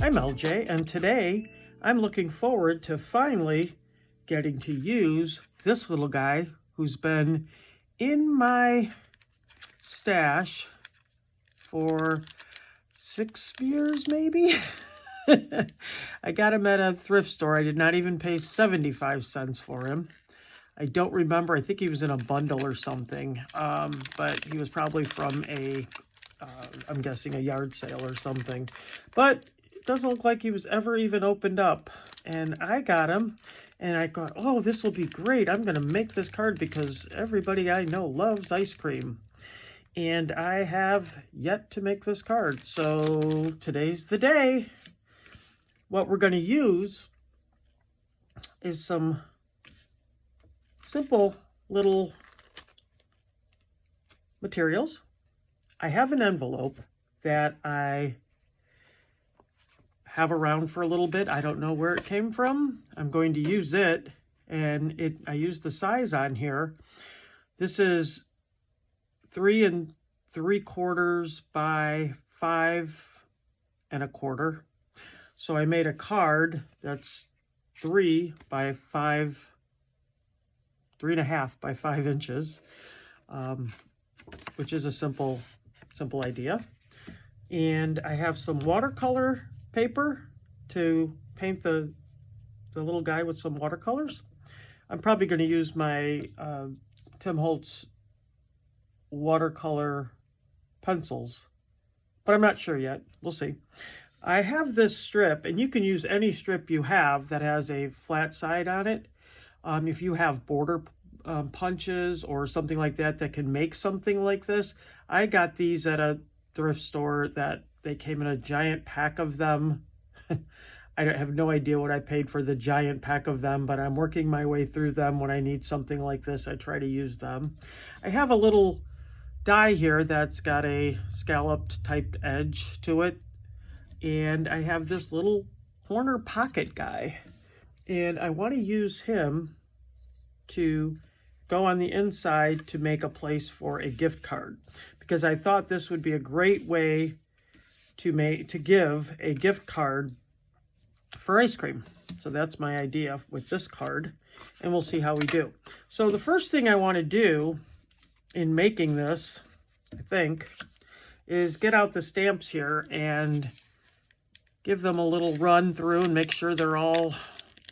I'm LJ, and today I'm looking forward to finally getting to use this little guy who's been in my stash for 6 years maybe. I got him at a thrift store. I did not even pay 75 cents for him. I don't remember. I think he was in a bundle or something, but he was probably from I'm guessing a yard sale or something. But it doesn't look like he was ever even opened up. And I got him, and I thought, oh, this will be great. I'm going to make this card because everybody I know loves ice cream. And I have yet to make this card. So today's the day. What we're going to use is some simple little materials. I have an envelope that I have around for a little bit. I don't know where it came from. I'm going to use it, and I use the size on here. This is 3 3/4 by 5 1/4. So I made a card that's 3 by 5, 3.5 by 5 inches, which is a simple idea. And I have some watercolor paper to paint the little guy with some watercolors. I'm probably going to use my Tim Holtz watercolor pencils, but I'm not sure yet. We'll see. I have this strip, and you can use any strip you have that has a flat side on it. If you have border punches or something like that that can make something like this. I got these at a thrift store that they came in a giant pack of them. I have no idea what I paid for the giant pack of them, but I'm working my way through them. When I need something like this, I try to use them. I have a little die here that's got a scalloped typed edge to it. And I have this little corner pocket guy. And I want to use him to go on the inside to make a place for a gift card, because I thought this would be a great way to give a gift card for ice cream. So that's my idea with this card, and we'll see how we do. So the first thing I want to do in making this, I think, is get out the stamps here and give them a little run through and make sure they're all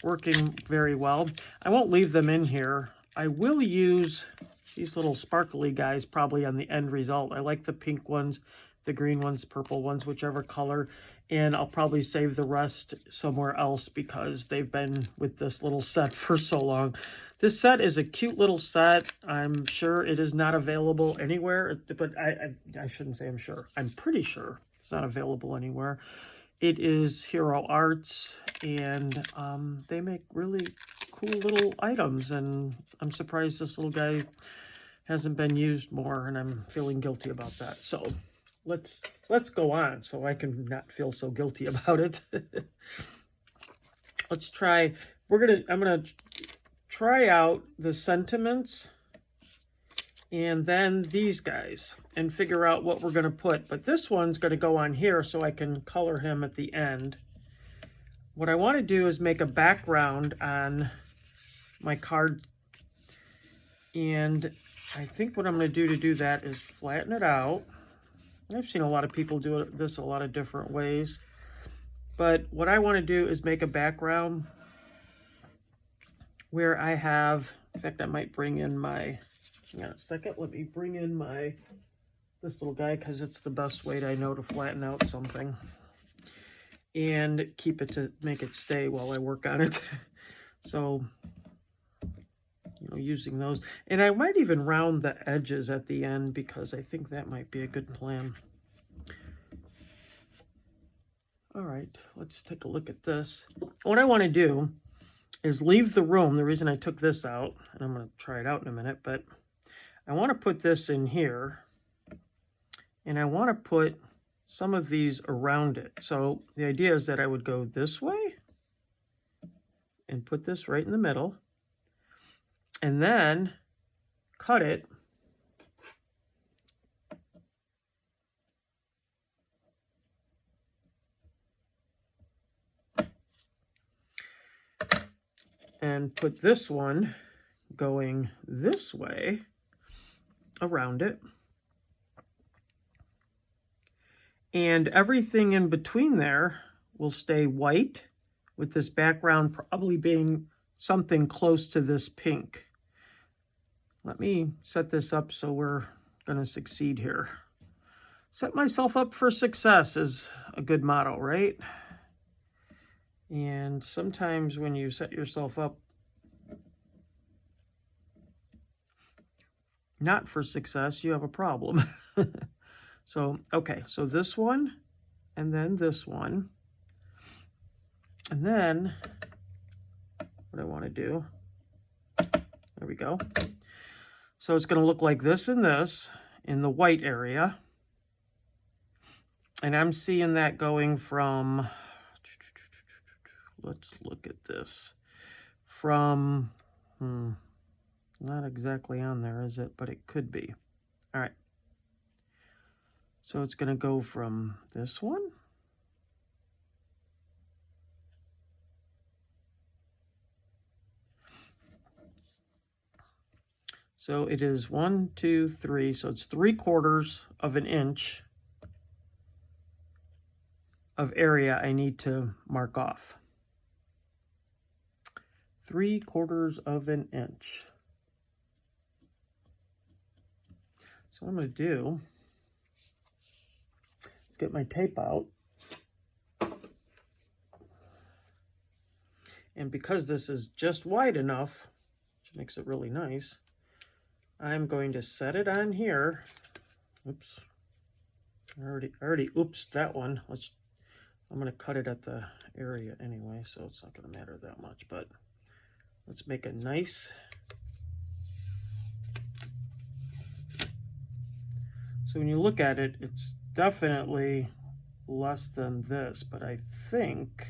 working very well. I won't leave them in here. I will use these little sparkly guys probably on the end result. I like the pink ones, the green ones, purple ones, whichever color. And I'll probably save the rest somewhere else because they've been with this little set for so long. This set is a cute little set. I'm sure it is not available anywhere, but I shouldn't say I'm sure. I'm pretty sure it's not available anywhere. It is Hero Arts, and they make really cool little items, and I'm surprised this little guy hasn't been used more, and I'm feeling guilty about that. So let's go on so I can not feel so guilty about it. Let's try. I'm gonna try out the sentiments and then these guys and figure out what we're going to put. But this one's going to go on here so I can color him at the end. What I want to do is make a background on my card. And I think what I'm going to do that is flatten it out. I've seen a lot of people do this a lot of different ways. But what I want to do is make a background where I have, in fact, I might bring in my, hang on a second, let me bring in this little guy, because it's the best way I know to flatten out something and keep it to make it stay while I work on it. So, using those. And I might even round the edges at the end because I think that might be a good plan. All right, let's take a look at this. What I want to do is leave the room. The reason I took this out, and I'm going to try it out in a minute, but I want to put this in here, and I want to put some of these around it. So the idea is that I would go this way and put this right in the middle, and then cut it and put this one going this way around it. And everything in between there will stay white, with this background probably being something close to this pink. Let me set this up so we're going to succeed here. Set myself up for success is a good motto, right? And sometimes when you set yourself up not for success, you have a problem. So, okay, so this one, and then this one. And then what I want to do, there we go. So it's going to look like this and this in the white area. And I'm seeing that going from, let's look at this, from, not exactly on there, is it? But it could be. All right. So it's going to go from this one so it is 1, 2, 3. So it's 3/4 of an inch of area I need to mark off. 3/4 of an inch. So what I'm going to do is get my tape out. And because this is just wide enough, which makes it really nice, I'm going to set it on here. Oops. I already oopsed that one. I'm going to cut it at the area anyway, so it's not going to matter that much, but let's make a nice. So when you look at it, it's definitely less than this, but I think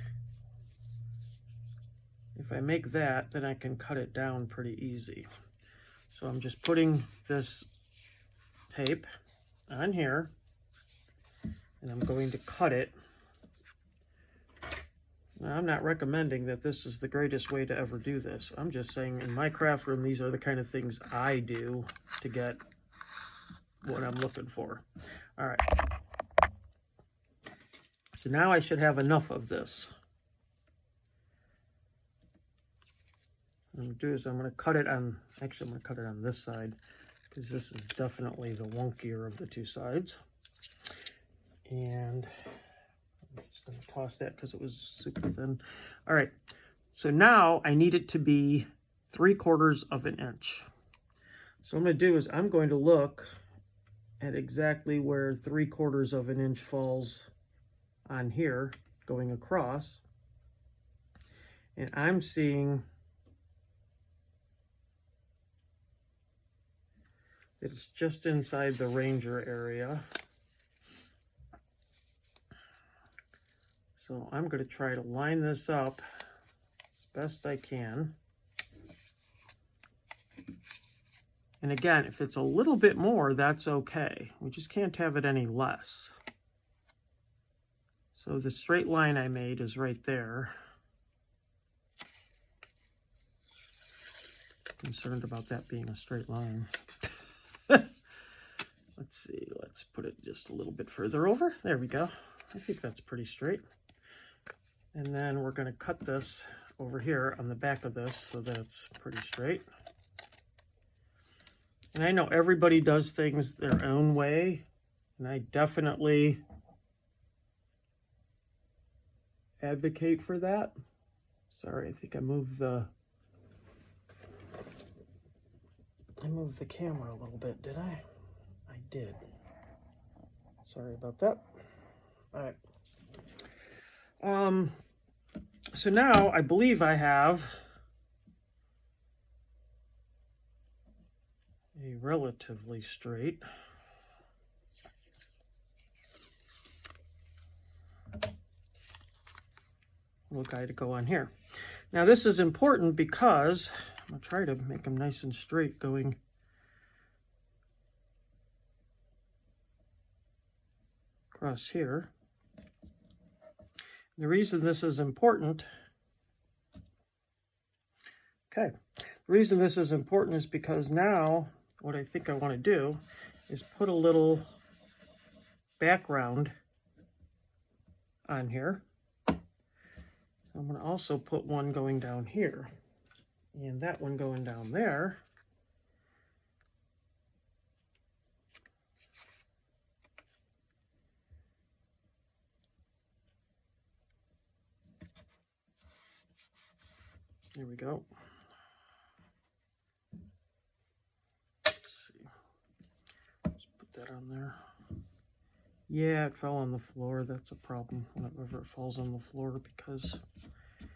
if I make that, then I can cut it down pretty easy. So I'm just putting this tape on here, and I'm going to cut it. Now, I'm not recommending that this is the greatest way to ever do this. I'm just saying in my craft room, these are the kind of things I do to get what I'm looking for. All right. So now I should have enough of this. What I'm going to do is I'm going to cut it on, actually I'm going to cut it on this side, because this is definitely the wonkier of the two sides. And I'm just going to toss that because it was super thin. All right, so now I need it to be 3/4 of an inch. So what I'm going to do is I'm going to look at exactly where 3/4 of an inch falls on here, going across. And I'm seeing it's just inside the Ranger area. So I'm going to try to line this up as best I can. And again, if it's a little bit more, that's okay. We just can't have it any less. So the straight line I made is right there. Concerned about that being a straight line. Let's see, let's put it just a little bit further over. There we go. I think that's pretty straight. And then we're going to cut this over here on the back of this so that it's pretty straight. And I know everybody does things their own way, and I definitely advocate for that. Sorry, I think I moved the camera a little bit, did I? I did. Sorry about that. All right. So now I believe I have a relatively straight little guy to go on here. Now this is important because I'm going to try to make them nice and straight going across here. The reason this is important Okay, the reason this is important is because now what I think I want to do is put a little background on here. I'm going to also put one going down here and that one going down there. There we go. Let's see. Let's put that on there. Yeah, it fell on the floor. That's a problem whenever it falls on the floor because it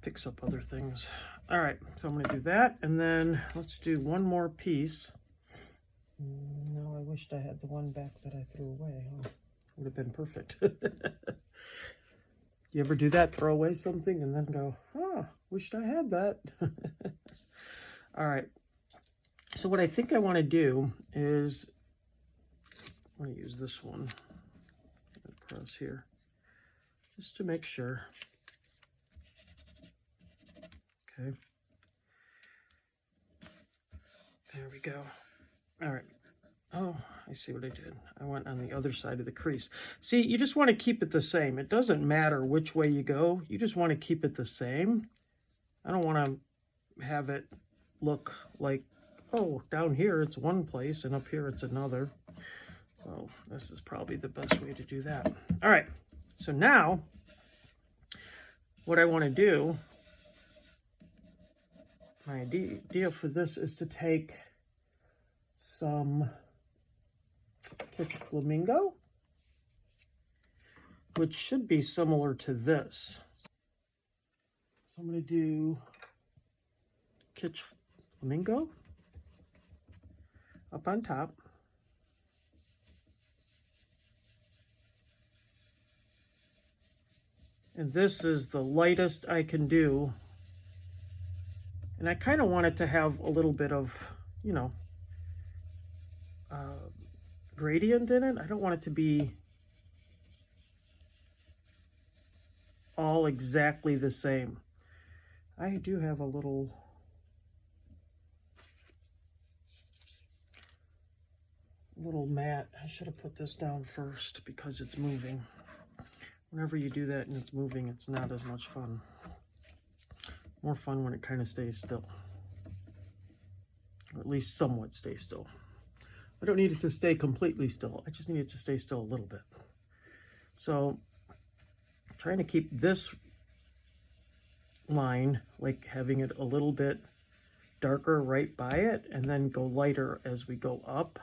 picks up other things. All right, so I'm going to do that. And then let's do one more piece. No, I wished I had the one back that I threw away. Oh, would have been perfect. You ever do that? Throw away something and then go, oh, wished I had that. All right. So what I think I want to do is, I'm going to use this one across here just to make sure. Okay. There we go. All right. Oh, I see what I did. I went on the other side of the crease. See, you just want to keep it the same. It doesn't matter which way you go. You just want to keep it the same. I don't want to have it look like, oh, down here it's one place and up here it's another. So this is probably the best way to do that. All right. So now what I want to do, my idea for this is to take some Kitsch Flamingo, which should be similar to this. So I'm going to do Kitsch Flamingo up on top. And this is the lightest I can do. And I kind of want it to have a little bit of, you know, gradient in it. I don't want it to be all exactly the same. I do have a little mat. I should have put this down first because it's moving. Whenever you do that and it's moving, it's not as much fun. More fun when it kind of stays still. Or at least somewhat stays still. I don't need it to stay completely still. I just need it to stay still a little bit. So I'm trying to keep this line, like having it a little bit darker right by it, and then go lighter as we go up.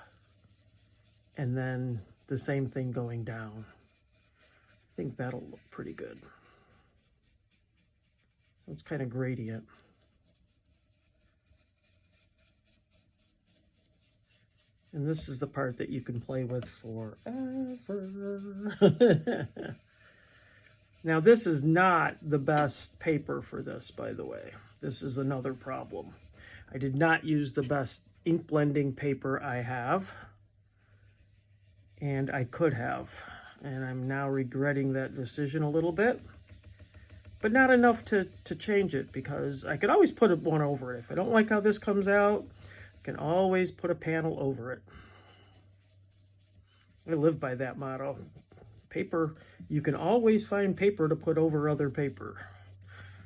And then the same thing going down. I think that'll look pretty good. So it's kind of gradient. And this is the part that you can play with forever. Now, this is not the best paper for this, by the way. This is another problem. I did not use the best ink blending paper I have. And I could have. And I'm now regretting that decision a little bit. But not enough to change it, because I could always put one over it. If I don't like how this comes out, can always put a panel over it. I live by that motto. Paper, you can always find paper to put over other paper.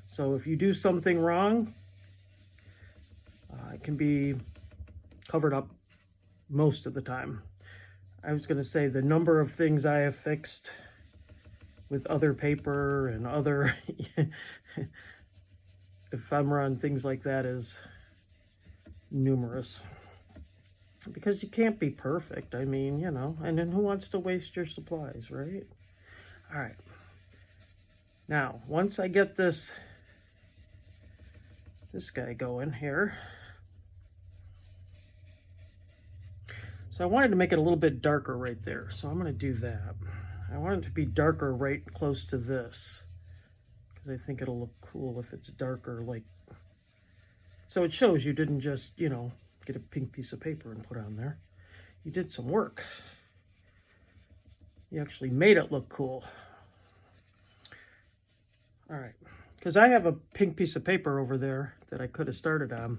So if you do something wrong, it can be covered up most of the time. I was going to say the number of things I have fixed with other paper and other ephemera and things like that is numerous, because you can't be perfect. I mean, you know, and then who wants to waste your supplies, right? All right. Now, once I get this guy going here, so I wanted to make it a little bit darker right there. So I'm going to do that. I want it to be darker right close to this, because I think it'll look cool if it's darker, like, so it shows you didn't just, you know, get a pink piece of paper and put on there. You did some work. You actually made it look cool. All right, because I have a pink piece of paper over there that I could have started on.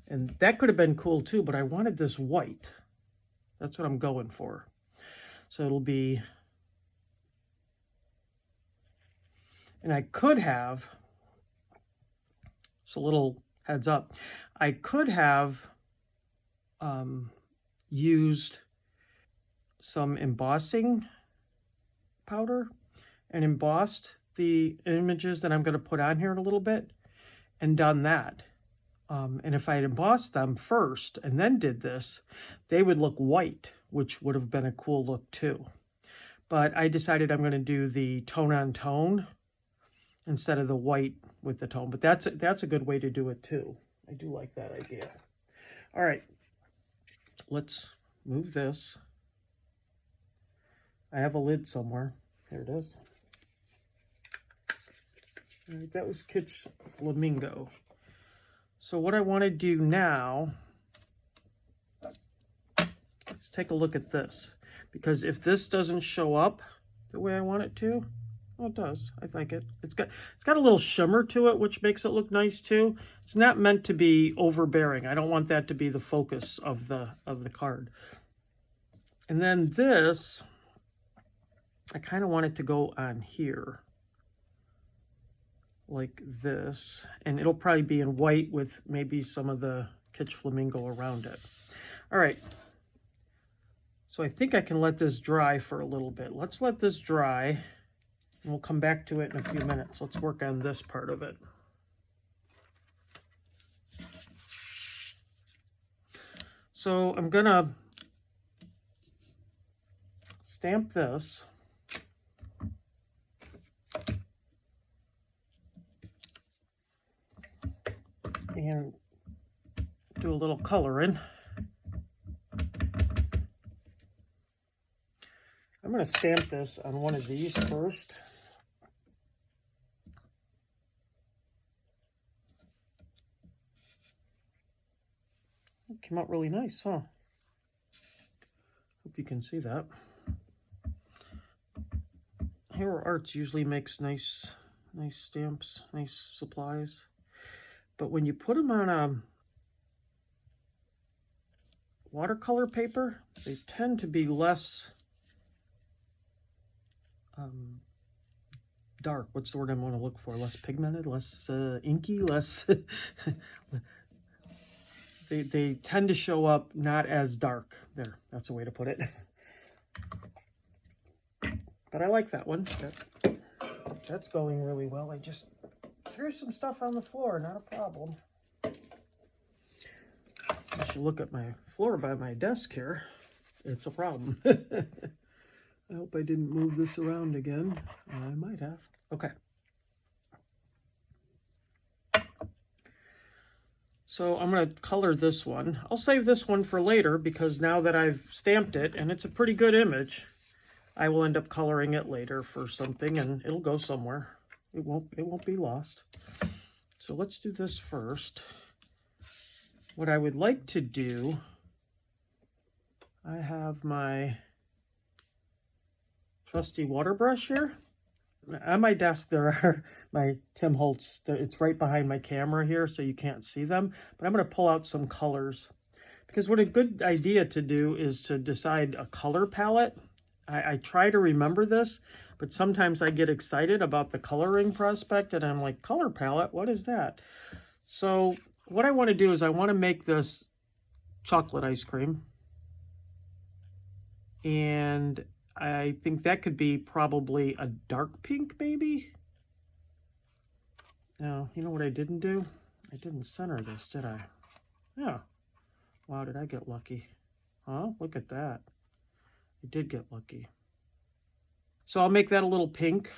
And that could have been cool too, but I wanted this white. That's what I'm going for. So it'll be, and I could have, just a little heads up, I could have used some embossing powder and embossed the images that I'm going to put on here in a little bit and done that. And if I had embossed them first and then did this, they would look white, which would have been a cool look too. But I decided I'm going to do the tone on tone instead of the white with the tone. But that's a good way to do it too. I do like that idea. All right, let's move this. I have a lid somewhere. There it is. All right, that was Kitsch Flamingo. So what I want to do now is take a look at this. Because if this doesn't show up the way I want it to, well, it does. I like it. It's got a little shimmer to it, which makes it look nice too. It's not meant to be overbearing. I don't want that to be the focus of the card. And then this, I kind of want it to go on here, like this, and it'll probably be in white with maybe some of the Kitsch Flamingo around it. All right, so I think I can let this dry for a little bit. Let's let this dry, and we'll come back to it in a few minutes. Let's work on this part of it. So I'm gonna stamp this. And do a little coloring. I'm going to stamp this on one of these first. It came out really nice, huh? Hope you can see that. Hero Arts usually makes nice stamps, nice supplies. But when you put them on a watercolor paper, they tend to be less dark. What's the word I want to look for? Less pigmented, less inky, less... they tend to show up not as dark. There, that's a way to put it. But I like that one. That's going really well. I just threw some stuff on the floor, not a problem. I should look at my floor by my desk here. It's a problem. I hope I didn't move this around again. I might have. Okay. So I'm going to color this one. I'll save this one for later because now that I've stamped it, and it's a pretty good image, I will end up coloring it later for something, and it'll go somewhere. It won't be lost. So let's do this first. What I would like to do, I have my trusty water brush here. On my desk there are my Tim Holtz. It's right behind my camera here so you can't see them. But I'm going to pull out some colors. Because what a good idea to do is to decide a color palette. I try to remember this, but sometimes I get excited about the coloring prospect and I'm like, color palette, what is that? So what I want to do is I want to make this chocolate ice cream. And I think that could be probably a dark pink, maybe. Now, you know what I didn't do? I didn't center this, did I? Yeah. Wow, did I get lucky? Huh? Look at that. I did get lucky. So I'll make that a little pink.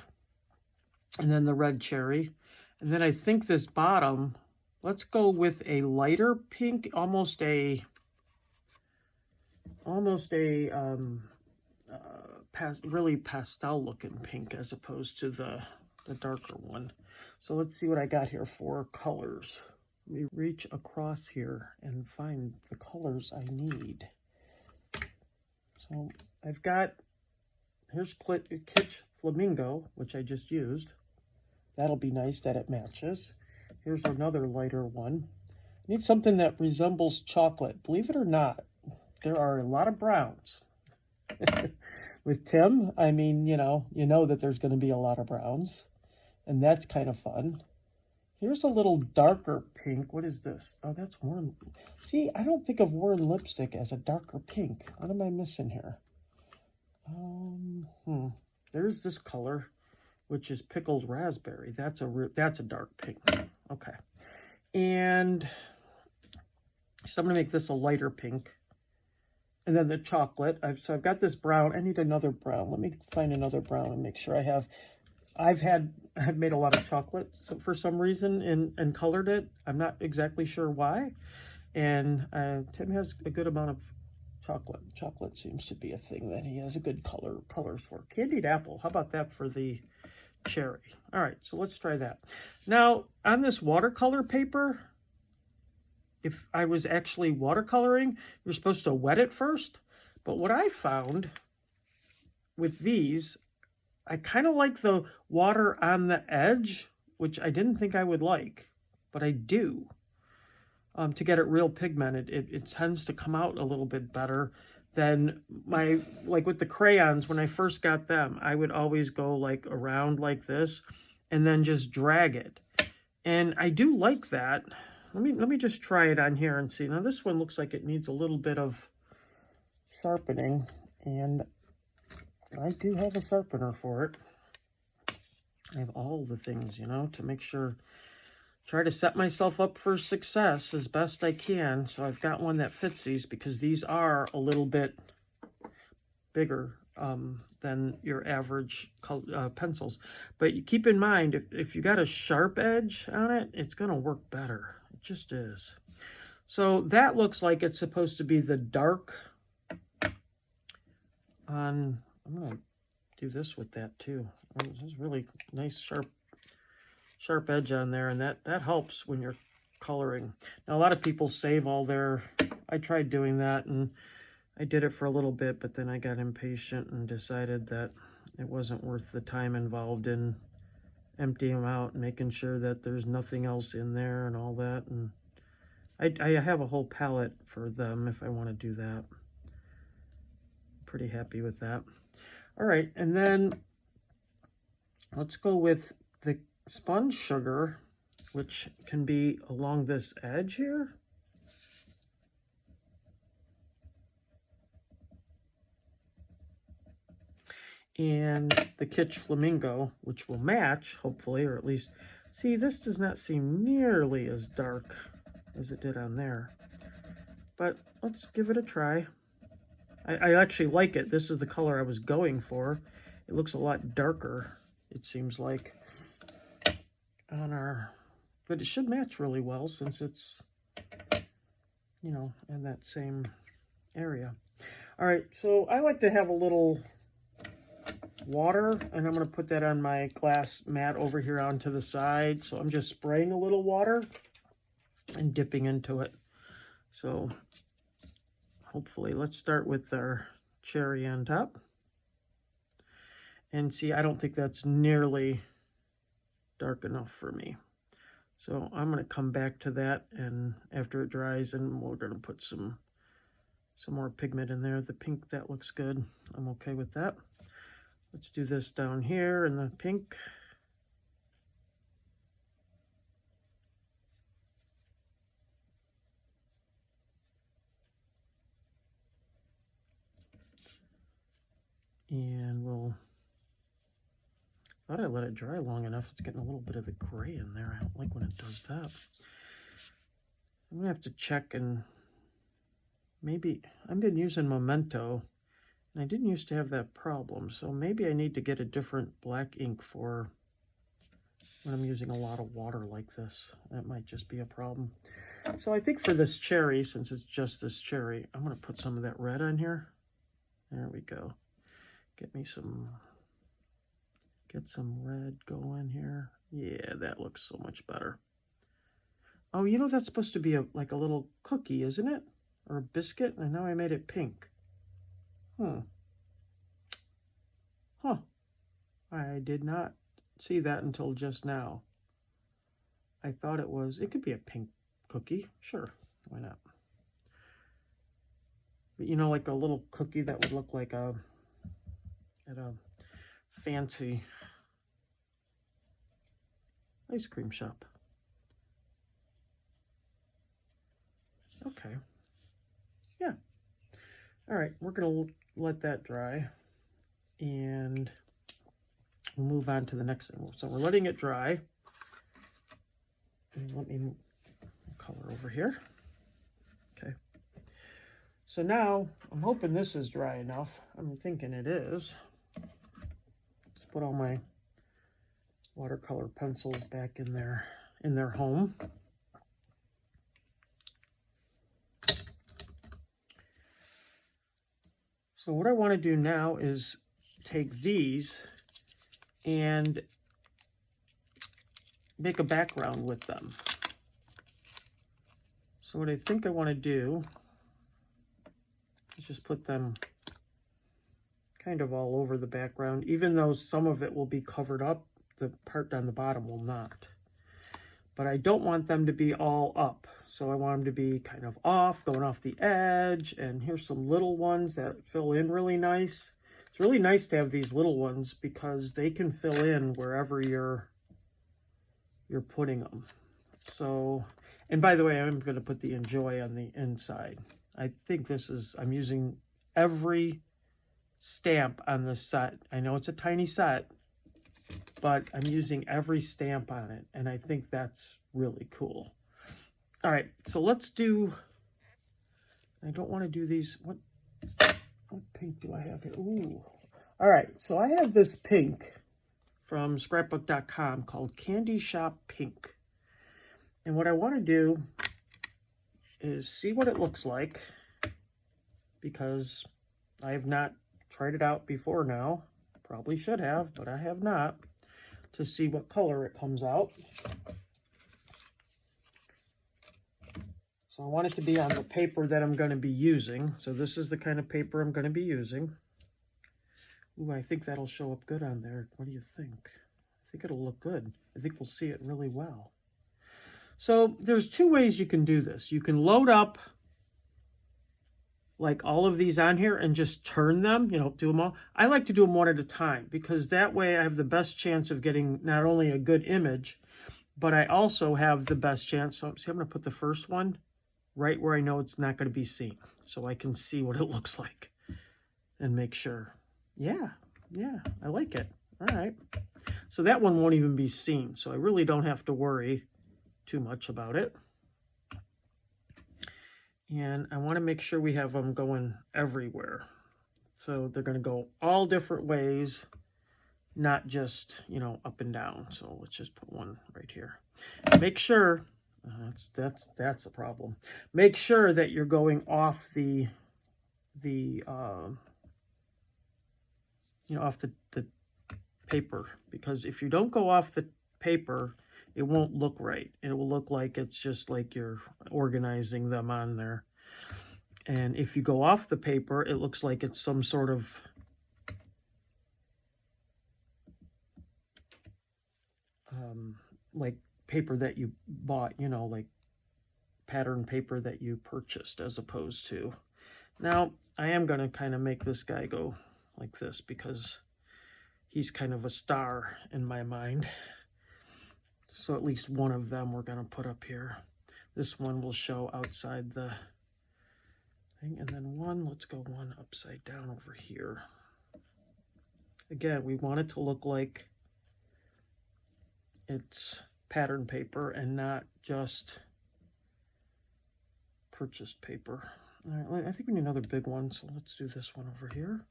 And then the red cherry. And then I think this bottom, let's go with a lighter pink, almost a really pastel looking pink as opposed to the darker one. So let's see what I got here for colors. Let me reach across here and find the colors I need. So I've got, here's Kitsch Flamingo, which I just used. That'll be nice that it matches. Here's another lighter one. I need something that resembles chocolate. Believe it or not, there are a lot of browns. With Tim, I mean, you know that there's going to be a lot of browns, and that's kind of fun. Here's a little darker pink. What is this? Oh, that's Warren. See, I don't think of Warren lipstick as a darker pink. What am I missing here? There's this color, which is pickled raspberry. That's a dark pink. Okay, and so I'm gonna make this a lighter pink, and then the chocolate. I've got this brown. I need another brown. Let me find another brown and make sure I have. I've made a lot of chocolate for some reason and colored it. I'm not exactly sure why. And Tim has a good amount of chocolate. Chocolate seems to be a thing that he has a good colors for. Candied apple. How about that for the cherry? All right, so let's try that. Now, on this watercolor paper, if I was actually watercoloring, you're supposed to wet it first. But what I found with these, I kind of like the water on the edge, which I didn't think I would like, but I do. To get it real pigmented, it tends to come out a little bit better than like with the crayons. When I first got them, I would always go like around like this and then just drag it. And I do like that. Let me just try it on here and see. Now this one looks like it needs a little bit of sharpening, and I do have a sharpener for it. I have all the things, to make sure, try to set myself up for success as best I can. So I've got one that fits these because these are a little bit bigger than your average pencils. But you keep in mind, if you got a sharp edge on it, it's going to work better. It just is. So that looks like it's supposed to be the dark on. I'm going to do this with that too. There's really nice sharp edge on there, and that helps when you're coloring. Now a lot of people save all their, I tried doing that and I did it for a little bit, but then I got impatient and decided that it wasn't worth the time involved in emptying them out and making sure that there's nothing else in there and all that. And I have a whole palette for them if I want to do that. Pretty happy with that. All right, and then let's go with the sponge sugar, which can be along this edge here. And the Kitsch Flamingo, which will match, hopefully, or at least, see, this does not seem nearly as dark as it did on there. But let's give it a try. I actually like it. This is the color I was going for. It looks a lot darker, it seems like, on our, but it should match really well since it's, in that same area. All right, so I like to have a little water, and I'm going to put that on my glass mat over here onto the side. So I'm just spraying a little water and dipping into it. So hopefully, let's start with our cherry on top. And see, I don't think that's nearly dark enough for me. So I'm going to come back to that, and after it dries, and we're going to put some more pigment in there. The pink, that looks good. I'm okay with that. Let's do this down here in the pink. And we'll, thought I let it dry long enough. It's getting a little bit of the gray in there. I don't like when it does that. I'm gonna have to check, and maybe I've been using Memento, and I didn't used to have that problem. So maybe I need to get a different black ink for when I'm using a lot of water like this. That might just be a problem. So I think for this cherry, since it's just this cherry, I'm gonna put some of that red on here. There we go. Get some red going here. Yeah, that looks so much better. Oh, that's supposed to be like a little cookie, isn't it? Or a biscuit, and now I made it pink. Huh. I did not see that until just now. I thought it could be a pink cookie. Sure, why not? But you know, like a little cookie that would look like at a fancy ice cream shop. Okay. Yeah. All right, we're going to let that dry, and we'll move on to the next thing. So we're letting it dry. And let me color over here. Okay. So now, I'm hoping this is dry enough. I'm thinking it is. Let's put all my watercolor pencils back in their home. So what I want to do now is take these and make a background with them. So what I think I want to do is just put them kind of all over the background, even though some of it will be covered up, the part on the bottom will not. But I don't want them to be all up. So I want them to be kind of off, going off the edge. And here's some little ones that fill in really nice. It's really nice to have these little ones because they can fill in wherever you're putting them. So, and by the way, I'm going to put the Enjoy on the inside. I think I'm using every stamp on this set. I know it's a tiny set, but I'm using every stamp on it, and I think that's really cool. All right, so let's do, I don't want to do these, what pink do I have here? Ooh. All right, so I have this pink from scrapbook.com called Candy Shop Pink. And what I want to do is see what it looks like, because I have not tried it out before now. Probably should have, but I have not, to see what color it comes out. So I want it to be on the paper that I'm going to be using. So this is the kind of paper I'm going to be using. Ooh, I think that'll show up good on there. What do you think? I think it'll look good. I think we'll see it really well. So there's two ways you can do this. You can load up like all of these on here and just turn them, do them all. I like to do them one at a time because that way I have the best chance of getting not only a good image, but I also have the best chance. So see, I'm going to put the first one right where I know it's not going to be seen, so I can see what it looks like and make sure. Yeah, I like it. All right. So that one won't even be seen, so I really don't have to worry too much about it. And I want to make sure we have them going everywhere. So they're going to go all different ways, not just, up and down. So let's just put one right here. Make sure, that's a problem. Make sure that you're going off off the paper, because if you don't go off the paper, it won't look right. It will look like it's just like you're organizing them on there. And if you go off the paper, it looks like it's some sort of like paper that you bought, like pattern paper that you purchased, as opposed to. Now, I am going to kind of make this guy go like this because he's kind of a star in my mind. So at least one of them we're going to put up here. This one will show outside the thing. And then let's go one upside down over here. Again, we want it to look like it's pattern paper and not just purchased paper. All right, I think we need another big one, so let's do this one over here.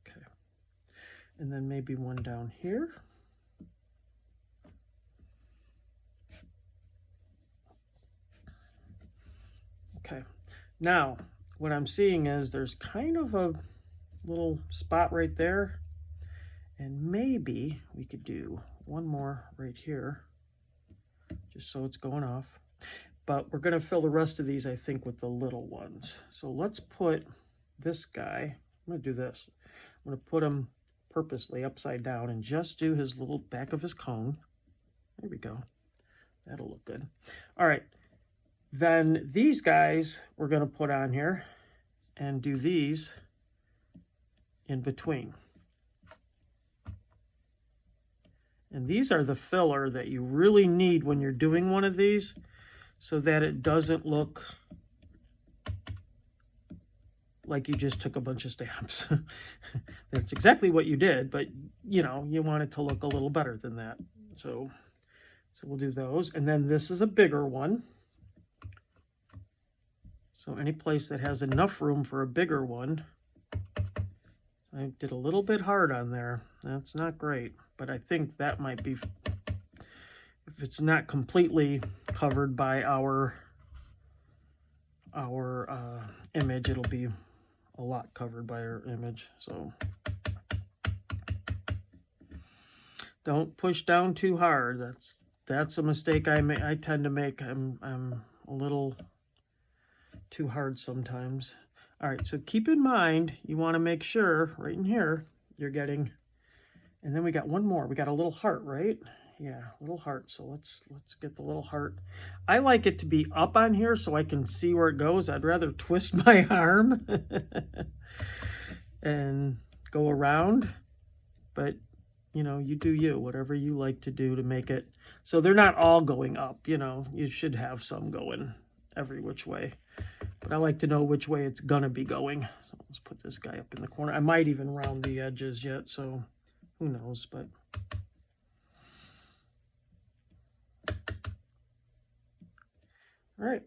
Okay. And then maybe one down here. Okay. Now, what I'm seeing is there's kind of a little spot right there. And maybe we could do one more right here, just so it's going off. But we're going to fill the rest of these, I think, with the little ones. So let's put this guy, I'm going to do this. I'm going to put him purposely upside down and just do his little back of his cone. There we go. That'll look good. All right. Then these guys we're going to put on here and do these in between. And these are the filler that you really need when you're doing one of these so that it doesn't look like you just took a bunch of stamps. That's exactly what you did, but you know, you want it to look a little better than that. So we'll do those. And then this is a bigger one. So any place that has enough room for a bigger one. I did a little bit hard on there. That's not great, but I think that might be, if it's not completely covered by our image, it'll be a lot covered by our image. So don't push down too hard. That's a mistake I tend to make. I'm a little too hard sometimes. All right, so keep in mind, you want to make sure right in here you're getting, and then we got one more. We got a little heart, right? Yeah, little heart. So let's get the little heart. I like it to be up on here so I can see where it goes. I'd rather twist my arm and go around, but you know, you do you, whatever you like to do to make it so they're not all going up. You know, you should have some going every which way. But I like to know which way it's gonna be going. So let's put this guy up in the corner. I might even round the edges yet, so who knows, but all right,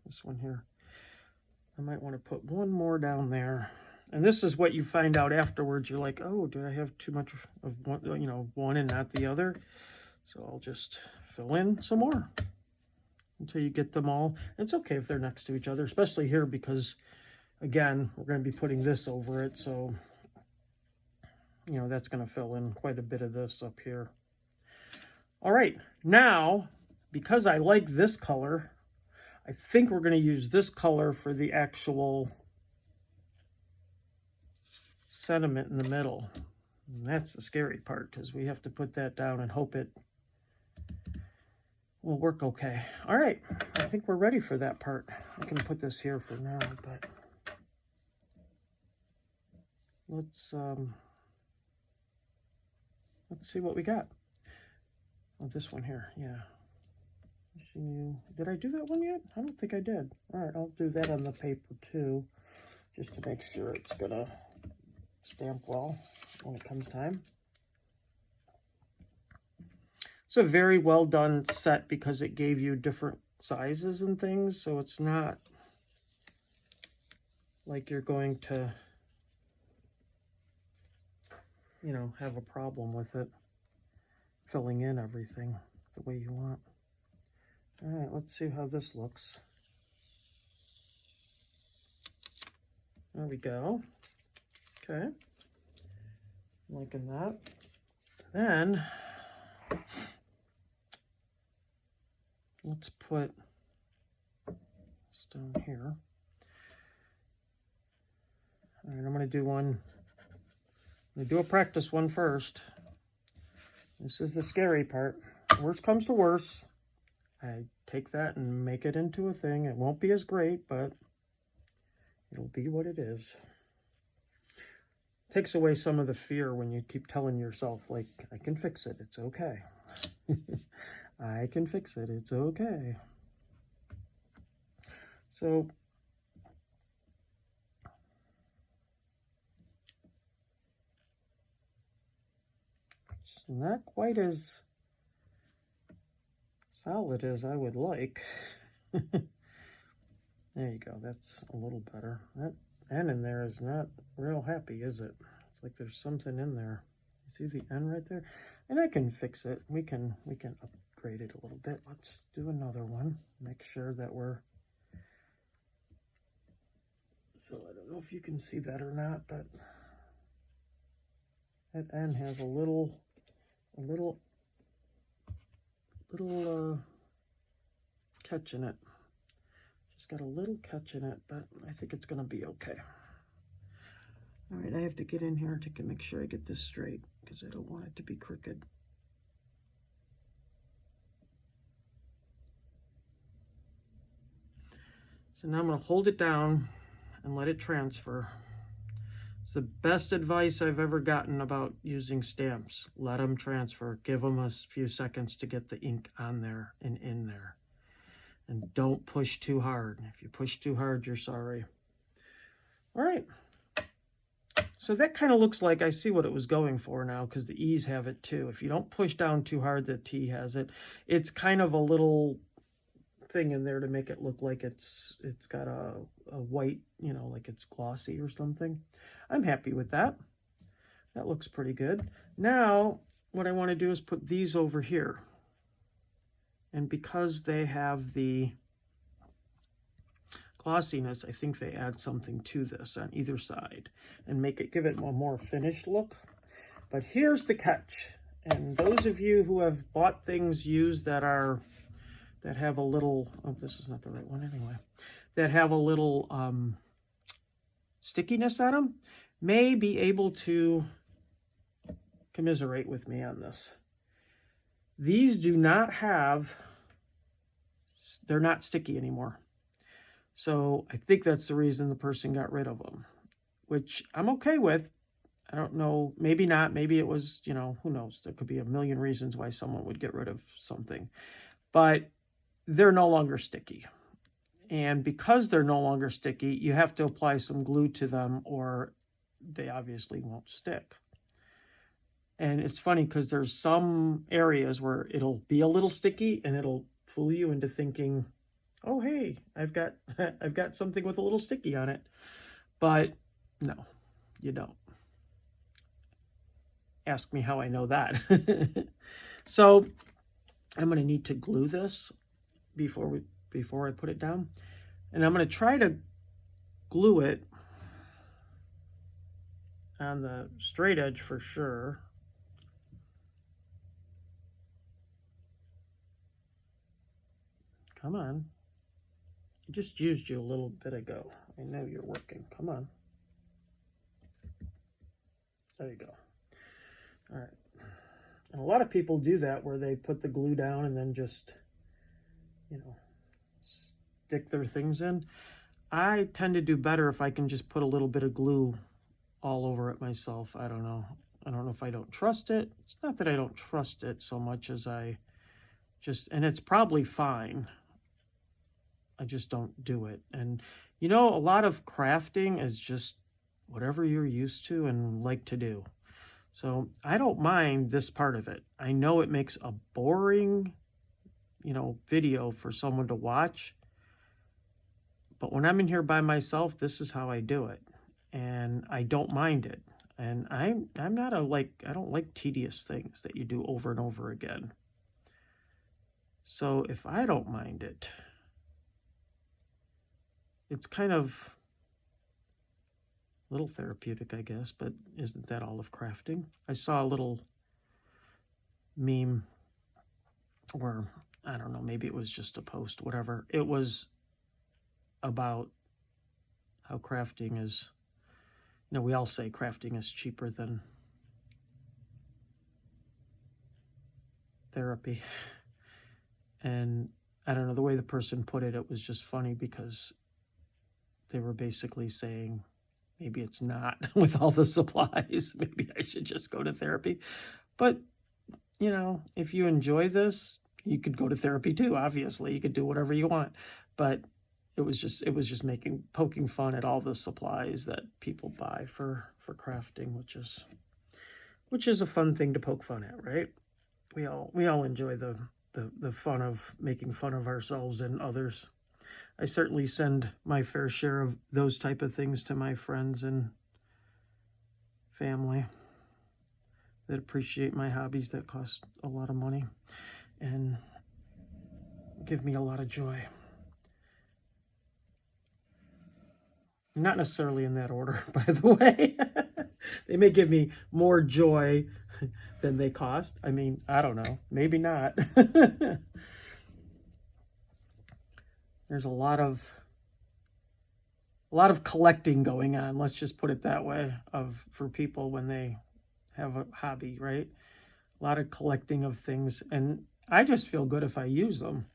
this one here. I might want to put one more down there. And this is what you find out afterwards. You're like, oh, did I have too much of one, you know, one and not the other? So I'll just fill in some more until you get them all. It's okay if they're next to each other, especially here because, again, we're going to be putting this over it. So, you know, that's going to fill in quite a bit of this up here. All right, now, because I like this color, I think we're going to use this color for the actual sentiment in the middle. And that's the scary part because we have to put that down and hope it will work okay. All right, I think we're ready for that part. I can put this here for now, but let's see what we got. Oh, this one here, yeah. Did I do that one yet? I don't think I did. All right, I'll do that on the paper too, just to make sure it's gonna stamp well when it comes time. It's a very well done set because it gave you different sizes and things, so it's not like you're going to, you know, have a problem with it filling in everything the way you want. All right, let's see how this looks. There we go. Okay, liking that. Then let's put this down here. All right, I'm going to do one. I'm going to do a practice one first. This is the scary part. Worst comes to worst, I take that and make it into a thing. It won't be as great, but it'll be what it is. Takes away some of the fear when you keep telling yourself, like, I can fix it, it's okay. I can fix it, it's okay. So, it's not quite as solid as I would like. There you go, that's a little better. That N in there is not real happy, is it? It's like there's something in there. You see the N right there? And I can fix it. We can upgrade it a little bit. Let's do another one. Make sure that we're... So I don't know if you can see that or not, but that N has a little catch in it. Just got a little catch in it, but I think it's going to be okay. All right, I have to get in here to make sure I get this straight because I don't want it to be crooked. So now I'm going to hold it down and let it transfer. It's the best advice I've ever gotten about using stamps. Let them transfer. Give them a few seconds to get the ink on there and in there. And don't push too hard. If you push too hard, you're sorry. All right. So that kind of looks like I see what it was going for now because the E's have it too. If you don't push down too hard, the T has it. It's kind of a little thing in there to make it look like it's got a white, you know, like it's glossy or something. I'm happy with that. That looks pretty good. Now, what I want to do is put these over here. And because they have the glossiness, I think they add something to this on either side and give it a more finished look. But here's the catch. And those of you who have bought things used that have a little, oh, this is not the right one anyway, that have a little stickiness on them, may be able to commiserate with me on this. These do not have, they're not sticky anymore. So I think that's the reason the person got rid of them, which I'm okay with. I don't know, maybe not, maybe it was, you know, who knows? There could be a million reasons why someone would get rid of something, but they're no longer sticky. And because they're no longer sticky, you have to apply some glue to them or they obviously won't stick. And it's funny because there's some areas where it'll be a little sticky and it'll fool you into thinking, oh, hey, I've got something with a little sticky on it. But no, you don't. Ask me how I know that. So I'm going to need to glue this before I put it down. And I'm going to try to glue it on the straight edge for sure. Come on. I just used you a little bit ago. I know you're working. Come on. There you go. All right. And a lot of people do that where they put the glue down and then just, you know, stick their things in. I tend to do better if I can just put a little bit of glue all over it myself. I don't know. I don't know if I don't trust it. It's not that I don't trust it so much as I just, and it's probably fine. I just don't do it. And, you know, a lot of crafting is just whatever you're used to and like to do. So I don't mind this part of it. I know it makes a boring, you know, video for someone to watch. But when I'm in here by myself, this is how I do it. And I don't mind it. And I'm not I don't like tedious things that you do over and over again. So if I don't mind it, it's kind of a little therapeutic, I guess, but isn't that all of crafting? I saw a little meme or I don't know, maybe it was just a post, whatever. It was about how crafting is, you know, we all say crafting is cheaper than therapy. And I don't know, the way the person put it, it was just funny because they were basically saying, maybe it's not with all the supplies. Maybe I should just go to therapy. But, you know, if you enjoy this, you could go to therapy too, obviously. You could do whatever you want. But it was just poking fun at all the supplies that people buy for crafting, which is a fun thing to poke fun at, right? We all enjoy the fun of making fun of ourselves and others. I certainly send my fair share of those type of things to my friends and family that appreciate my hobbies that cost a lot of money and give me a lot of joy. Not necessarily in that order, by the way. They may give me more joy than they cost. I mean, I don't know. Maybe not. There's a lot of a lot of collecting going on. Let's just put it that way, for people when they have a hobby, right? A lot of collecting of things, and I just feel good if I use them.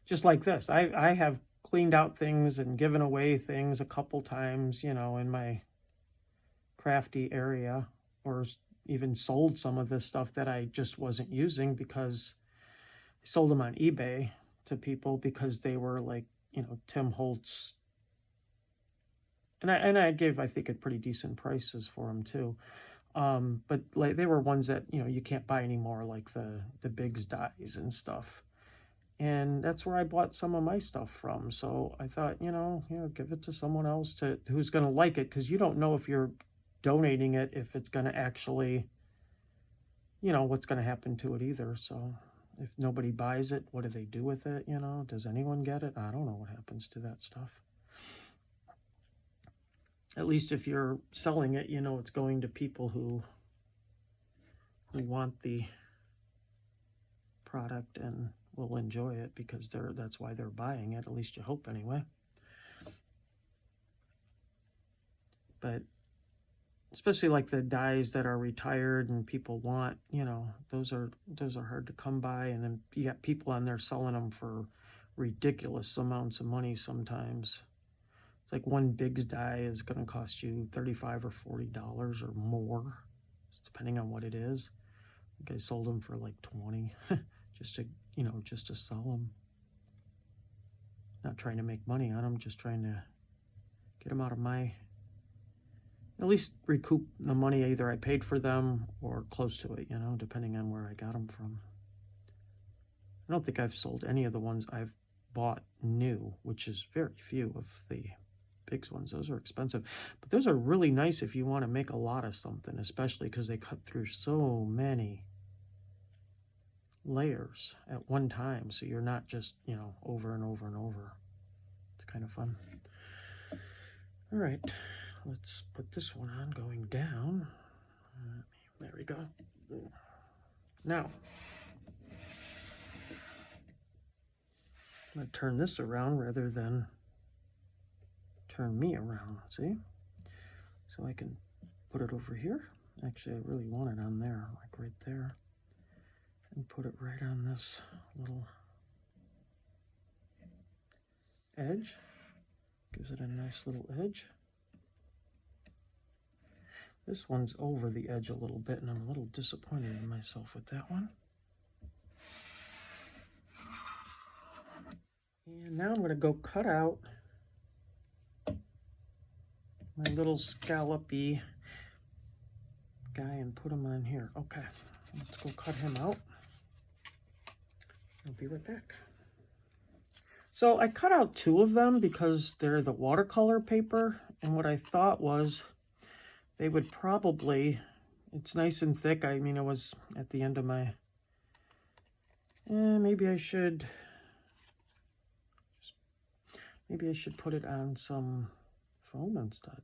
Just like this, I have cleaned out things and given away things a couple times, you know, in my crafty area, or even sold some of this stuff that I just wasn't using because I sold them on eBay to people because they were like, you know, Tim Holtz. And I gave, I think, at pretty decent prices for them too. But like they were ones that, you know, you can't buy anymore, like the Biggs dies and stuff. And that's where I bought some of my stuff from. So I thought, you know, give it to someone else who's going to like it, because you don't know if you're donating it, if it's going to actually, you know, what's going to happen to it either. So if nobody buys it, what do they do with it? You know, does anyone get it? I don't know what happens to that stuff. At least if you're selling it, you know, it's going to people who want the product and will enjoy it, because that's why they're buying it. At least you hope, anyway. But especially like the dies that are retired and people want, you know, those are hard to come by, and then you got people on there selling them for ridiculous amounts of money sometimes. It's like one Biggs die is going to cost you $35 or $40 or more, depending on what it is. I think I sold them for like $20 just to, you know, just to sell them. Not trying to make money on them, just trying to get them out of my, at least recoup the money either I paid for them or close to it, you know, depending on where I got them from. I don't think I've sold any of the ones I've bought new, which is very few of the Biggs ones. Those are expensive, but those are really nice if you want to make a lot of something, especially because they cut through so many layers at one time, so you're not just, you know, over and over and over. It's kind of fun. All right, let's put this one on going down. There we go. Now I'm going to turn this around rather than turn me around, see? So I can put it over here. Actually, I really want it on there, like right there. And put it right on this little edge. Gives it a nice little edge. This one's over the edge a little bit, and I'm a little disappointed in myself with that one. And now I'm going to go cut out my little scallopy guy and put him on here. Okay, let's go cut him out. I'll be right back. So I cut out two of them because they're the watercolor paper, and what I thought was they would probably, it's nice and thick. I mean, it was at the end of my, maybe I should put it on some foam instead.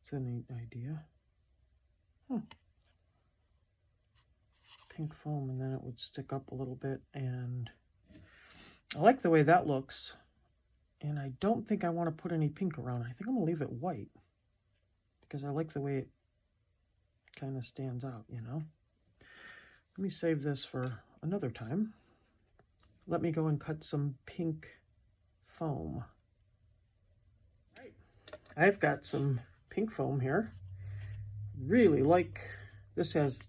It's a neat idea. Pink foam, and then it would stick up a little bit, and I like the way that looks. And I don't think I want to put any pink around. I think I'm going to leave it white because I like the way it kind of stands out, you know. Let me save this for another time. Let me go and cut some pink foam. Right. I've got some pink foam here. Really like, this has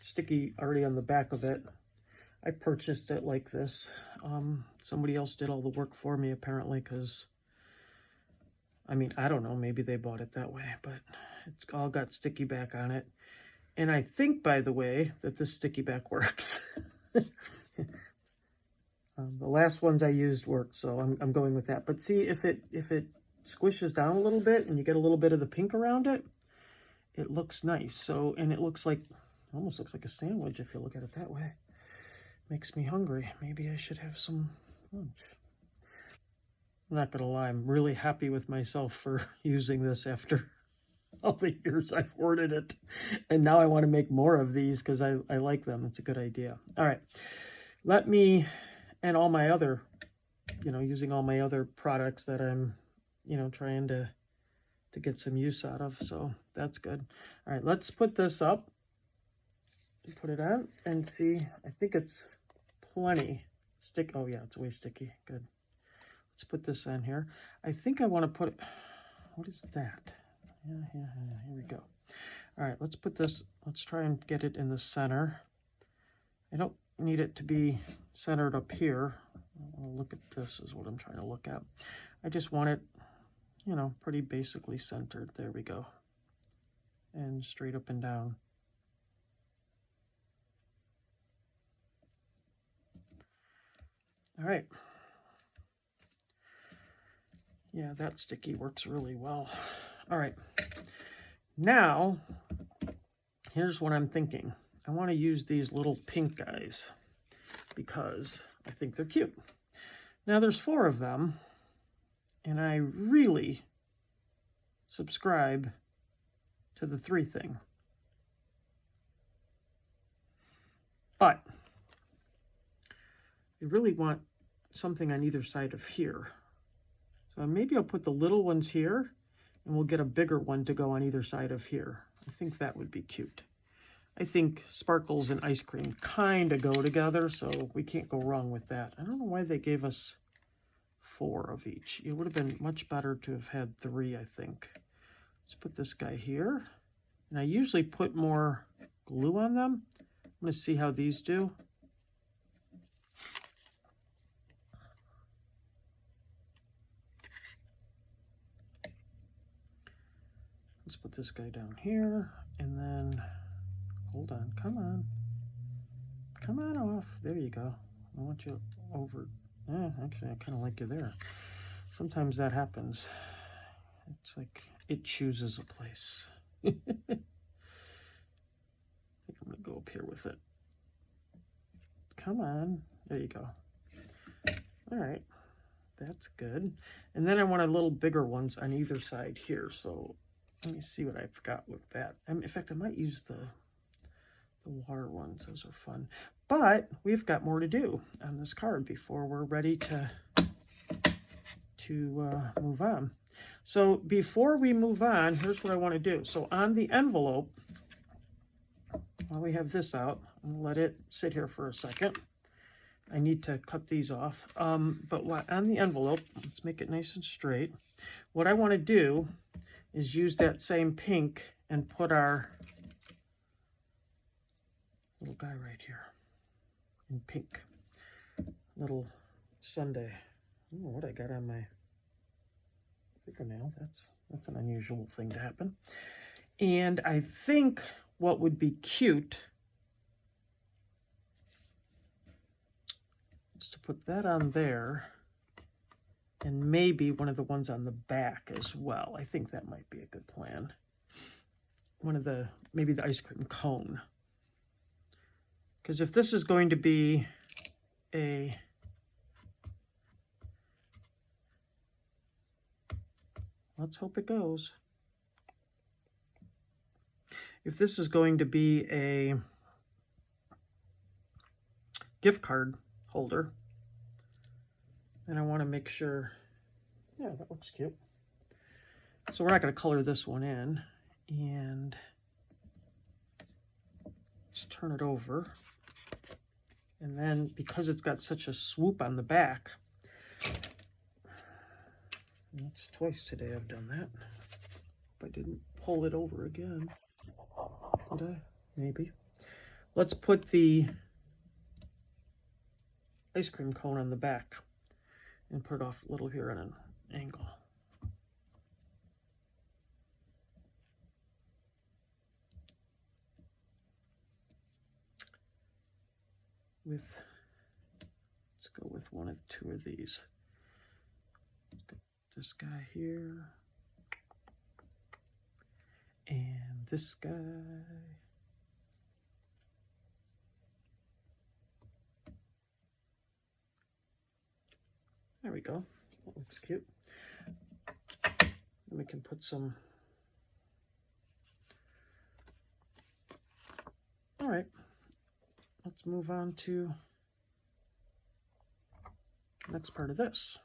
sticky already on the back of it. I purchased it like this. Somebody else did all the work for me apparently, because I mean, I don't know, maybe they bought it that way, but it's all got sticky back on it. And I think, by the way, that this sticky back works. The last ones I used worked, so I'm going with that. But see, if it squishes down a little bit and you get a little bit of the pink around it, it looks nice. So, and it looks like, almost looks like a sandwich if you look at it that way. Makes me hungry. Maybe I should have some lunch. I'm not gonna lie, I'm really happy with myself for using this after all the years I've hoarded it. And now I want to make more of these because I like them. It's a good idea. All right, let me, and all my other using all my other products that I'm, trying to get some use out of. So that's good. All right, let's put this up. Put it on and see. I think it's plenty stick. Oh yeah, it's way sticky. Good. Let's put this on here. I think I want to put, what is that? Yeah, here we go. All right, let's put this, let's try and get it in the center. I don't need it to be centered up here. I want to look at this is what I'm trying to look at. I just want it, pretty basically centered. There we go. And straight up and down. All right. Yeah, that sticky works really well. All right. Now, here's what I'm thinking. I want to use these little pink guys because I think they're cute. Now, there's 4 of them, and I really subscribe to the 3 thing. But I really want something on either side of here. So maybe I'll put the little ones here, and we'll get a bigger one to go on either side of here. I think that would be cute. I think sparkles and ice cream kind of go together, so we can't go wrong with that. I don't know why they gave us 4 of each. It would have been much better to have had 3, I think. Let's put this guy here. And I usually put more glue on them. I'm going to see how these do. Let's put this guy down here, and then, hold on, come on off. There you go. I want you over. Actually, I kind of like you there. Sometimes that happens. It's like it chooses a place. I think I'm going to go up here with it. Come on. There you go. All right. That's good. And then I want a little bigger ones on either side here, so let me see what I've got with that. In fact, I might use the water ones. Those are fun. But we've got more to do on this card before we're ready to move on. So before we move on, here's what I want to do. So on the envelope, while we have this out, I'll let it sit here for a second. I need to cut these off. But on the envelope, let's make it nice and straight. What I want to do is use that same pink and put our little guy right here in pink. Little sundae. I don't know what I got on my fingernail. That's an unusual thing to happen. And I think what would be cute is to put that on there. And maybe one of the ones on the back as well. I think that might be a good plan. Maybe the ice cream cone. Because if this is going to be let's hope it goes. If this is going to be a gift card holder, and I want to make sure, yeah, that looks cute. So we're not going to color this one in, and just turn it over. And then because it's got such a swoop on the back, that's twice today I've done that. Hope I didn't pull it over again. Did I? Maybe. Let's put the ice cream cone on the back and put it off a little here at an angle. Let's go with one of 2 of these. Let's go with this guy here. And this guy. There we go. That looks cute. Then we can put some. All right. Let's move on to next part of this.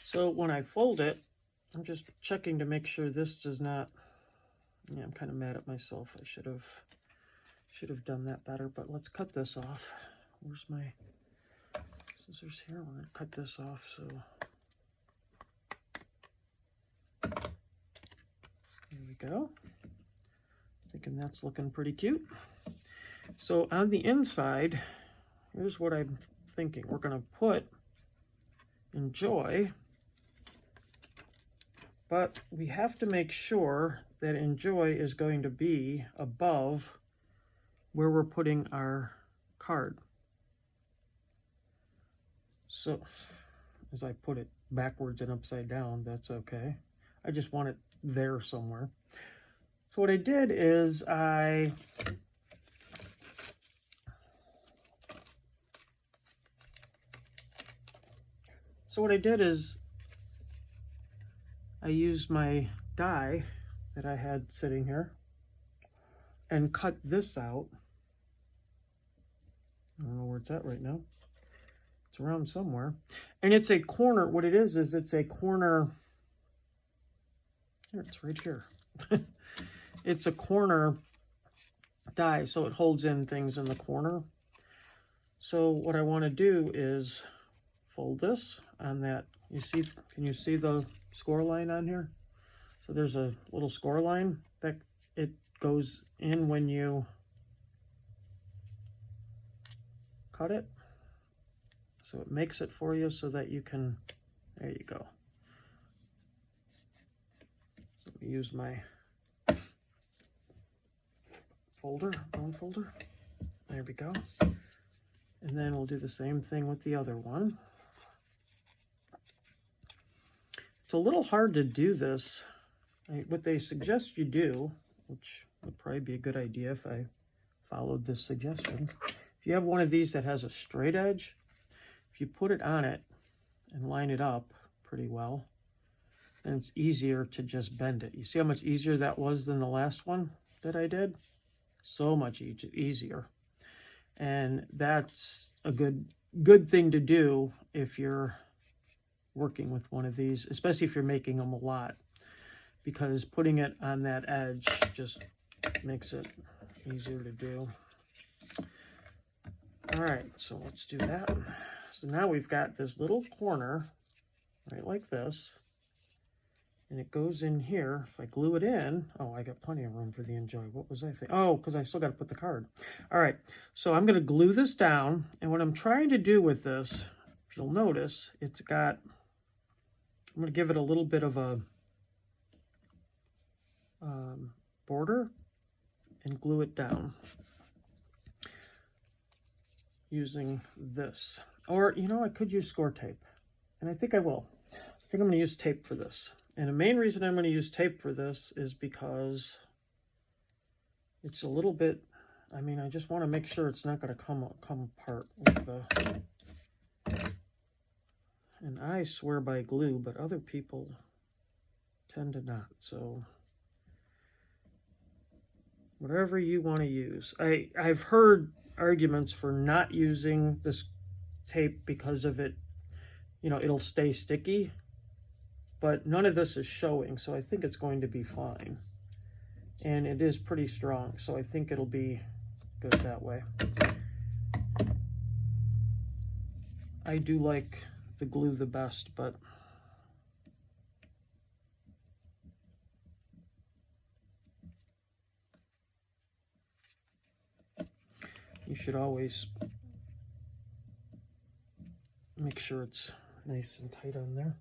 So when I fold it, I'm just checking to make sure this does not, yeah, I'm kind of mad at myself. I should have done that better, but let's cut this off. Where's my scissors here? We're going to cut this off. So there we go. Thinking that's looking pretty cute. So on the inside, here's what I'm thinking. We're going to put enjoy, but we have to make sure that enjoy is going to be above where we're putting our card. So as I put it backwards and upside down, that's okay. I just want it there somewhere. So what I did is I used my die that I had sitting here and cut this out. I don't know where it's at right now. It's around somewhere. And it's a corner. What it is it's a corner. Here, it's right here. It's a corner die, so it holds in things in the corner. So what I want to do is fold this on that. You see, can you see the score line on here? So there's a little score line that it goes in when you cut it. So it makes it for you so that you can, there you go. So let me use my bone folder. There we go. And then we'll do the same thing with the other one. It's a little hard to do this. What they suggest you do, which would probably be a good idea if I followed the suggestions. If you have one of these that has a straight edge, if you put it on it and line it up pretty well, then it's easier to just bend it. You see how much easier that was than the last one that I did? So much easier. And that's a good thing to do if you're working with one of these, especially if you're making them a lot, because putting it on that edge just makes it easier to do. All right, so let's do that. So now we've got this little corner, right like this, and it goes in here. If I glue it in, oh, I got plenty of room for the enjoy. What was I thinking? Oh, because I still got to put the card. All right, so I'm going to glue this down, and what I'm trying to do with this, if you'll notice, it's got, I'm going to give it a little bit of a border and glue it down using this. Or, you know, I could use score tape, and I think I will. I think I'm going to use tape for this. And the main reason I'm going to use tape for this is because it's a little bit, I mean, I just want to make sure it's not going to come apart with the, and I swear by glue, but other people tend to not. So whatever you want to use. I've heard arguments for not using this tape because of it, you know, it'll stay sticky, but none of this is showing, so I think it's going to be fine. And it is pretty strong, so I think it'll be good that way. I do like the glue the best, but you should always make sure it's nice and tight on there.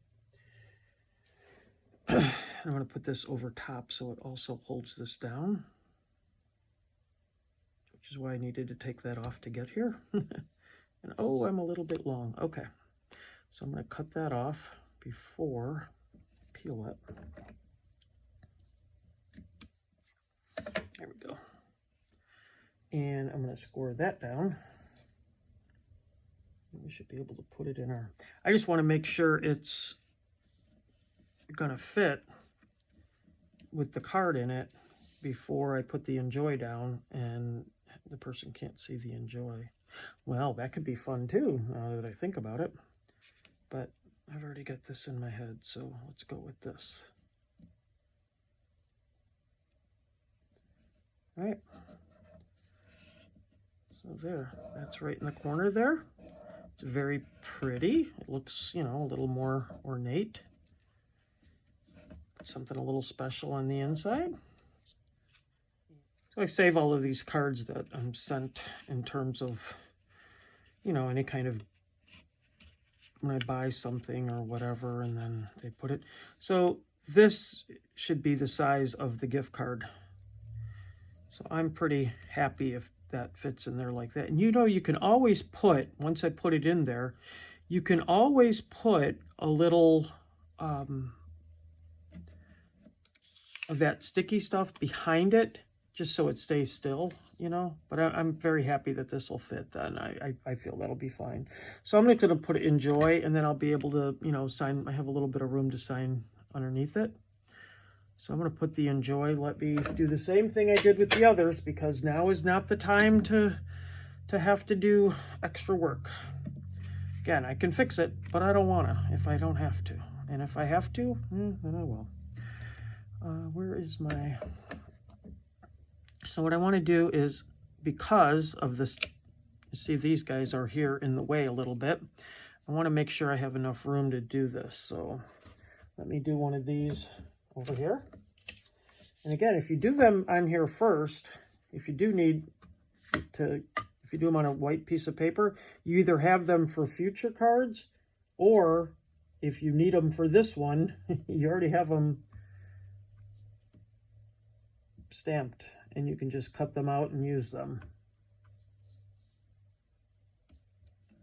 I'm going to put this over top so it also holds this down, which is why I needed to take that off to get here. And oh, I'm a little bit long. Okay, so I'm going to cut that off before peel it. There we go. And I'm going to score that down. We should be able to put it in our, I just want to make sure it's going to fit with the card in it before I put the enjoy down and the person can't see the enjoy. Well, that could be fun too, now that I think about it. But I've already got this in my head, so let's go with this. All right. So there, that's right in the corner there. It's very pretty. It looks, you know, a little more ornate. Something a little special on the inside. So I save all of these cards that I'm sent in terms of, you know, any kind of, when I buy something or whatever, and then they put it. So this should be the size of the gift card. So I'm pretty happy if that fits in there like that. And you know, you can always put, once I put it in there, you can always put a little of that sticky stuff behind it, just so it stays still, you know. But I'm very happy that this will fit then. I feel that'll be fine. So I'm just going to put enjoy, and then I'll be able to, you know, sign. I have a little bit of room to sign underneath it. So I'm going to put the enjoy. Let me do the same thing I did with the others, because now is not the time to have to do extra work. Again, I can fix it, but I don't want to if I don't have to. And if I have to, then I will. Where is my... So what I want to do is, because of this, you see these guys are here in the way a little bit. I want to make sure I have enough room to do this. So let me do one of these over here. And again, if you do them on here first, if you do need to, if you do them on a white piece of paper, you either have them for future cards, or if you need them for this one, you already have them stamped, and you can just cut them out and use them.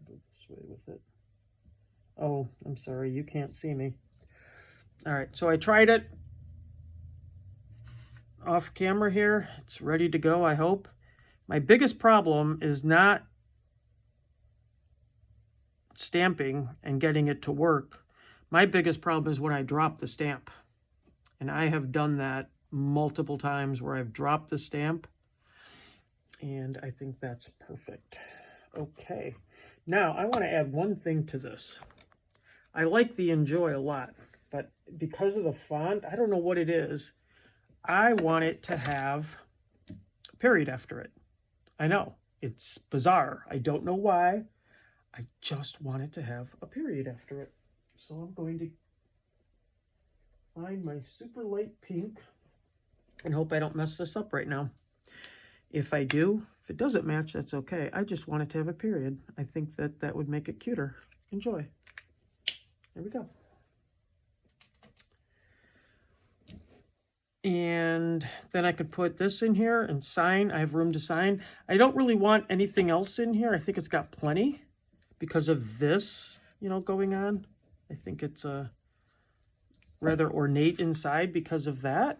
Go this way with it. Oh, I'm sorry, you can't see me. All right, so I tried it off camera here. It's ready to go, I hope. My biggest problem is not stamping and getting it to work. My biggest problem is when I drop the stamp. And I have done that multiple times where I've dropped the stamp, and I think that's perfect. Okay, now I want to add one thing to this. I like the enjoy a lot, but because of the font, I don't know what it is, I want it to have a period after it. I know, it's bizarre. I don't know why. I just want it to have a period after it. So I'm going to find my super light pink and hope I don't mess this up right now. If I do, if it doesn't match, that's okay. I just want it to have a period. I think that that would make it cuter. Enjoy. There we go. And then I could put this in here and sign. I have room to sign. I don't really want anything else in here. I think it's got plenty because of this, you know, going on. I think it's rather ornate inside because of that.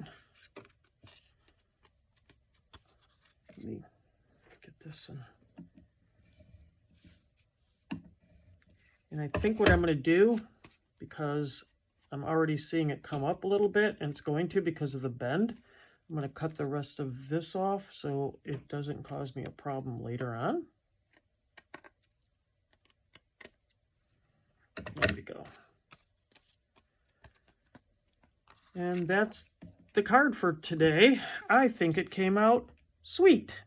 Let me get this in. And I think what I'm going to do, because I'm already seeing it come up a little bit, and it's going to because of the bend, I'm going to cut the rest of this off so it doesn't cause me a problem later on. There we go. And that's the card for today. I think it came out sweet.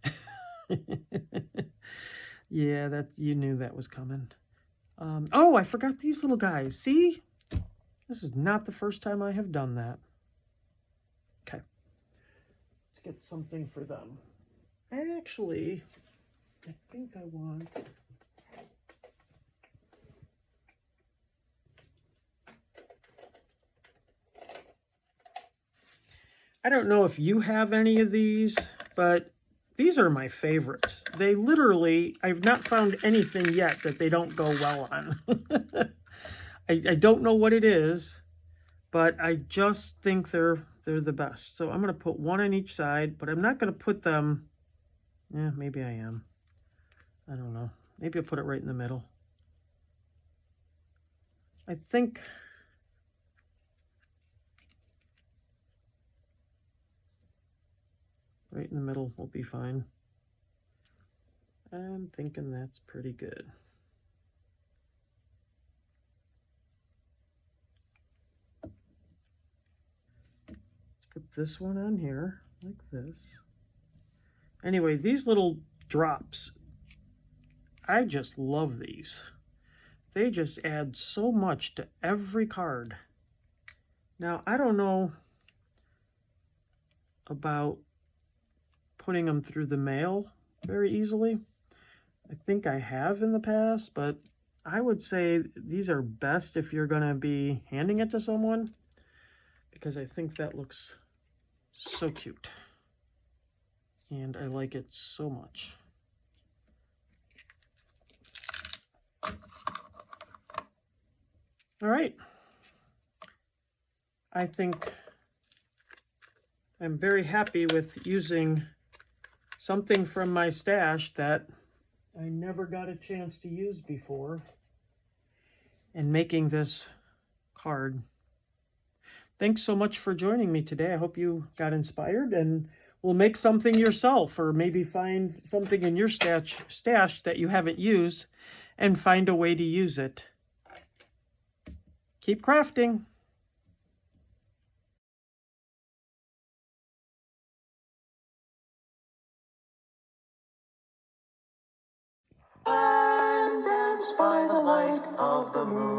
Yeah, that you knew that was coming. Oh, I forgot these little guys. See? This is not the first time I have done that. Okay. Let's get something for them. Actually, I think I want... I don't know if you have any of these, but these are my favorites. They literally, I've not found anything yet that they don't go well on. I don't know what it is, but I just think they're the best. So I'm going to put one on each side, but I'm not going to put them... Yeah, maybe I am. I don't know. Maybe I'll put it right in the middle. I think... right in the middle will be fine. I'm thinking that's pretty good. Let's put this one on here like this. Anyway, these little drops, I just love these. They just add so much to every card. Now, I don't know about putting them through the mail very easily. I think I have in the past, but I would say these are best if you're going to be handing it to someone, because I think that looks so cute. And I like it so much. All right. I think I'm very happy with using something from my stash that I never got a chance to use before and making this card. Thanks so much for joining me today. I hope you got inspired and will make something yourself, or maybe find something in your stash that you haven't used and find a way to use it. Keep crafting. And dance by the light of the moon.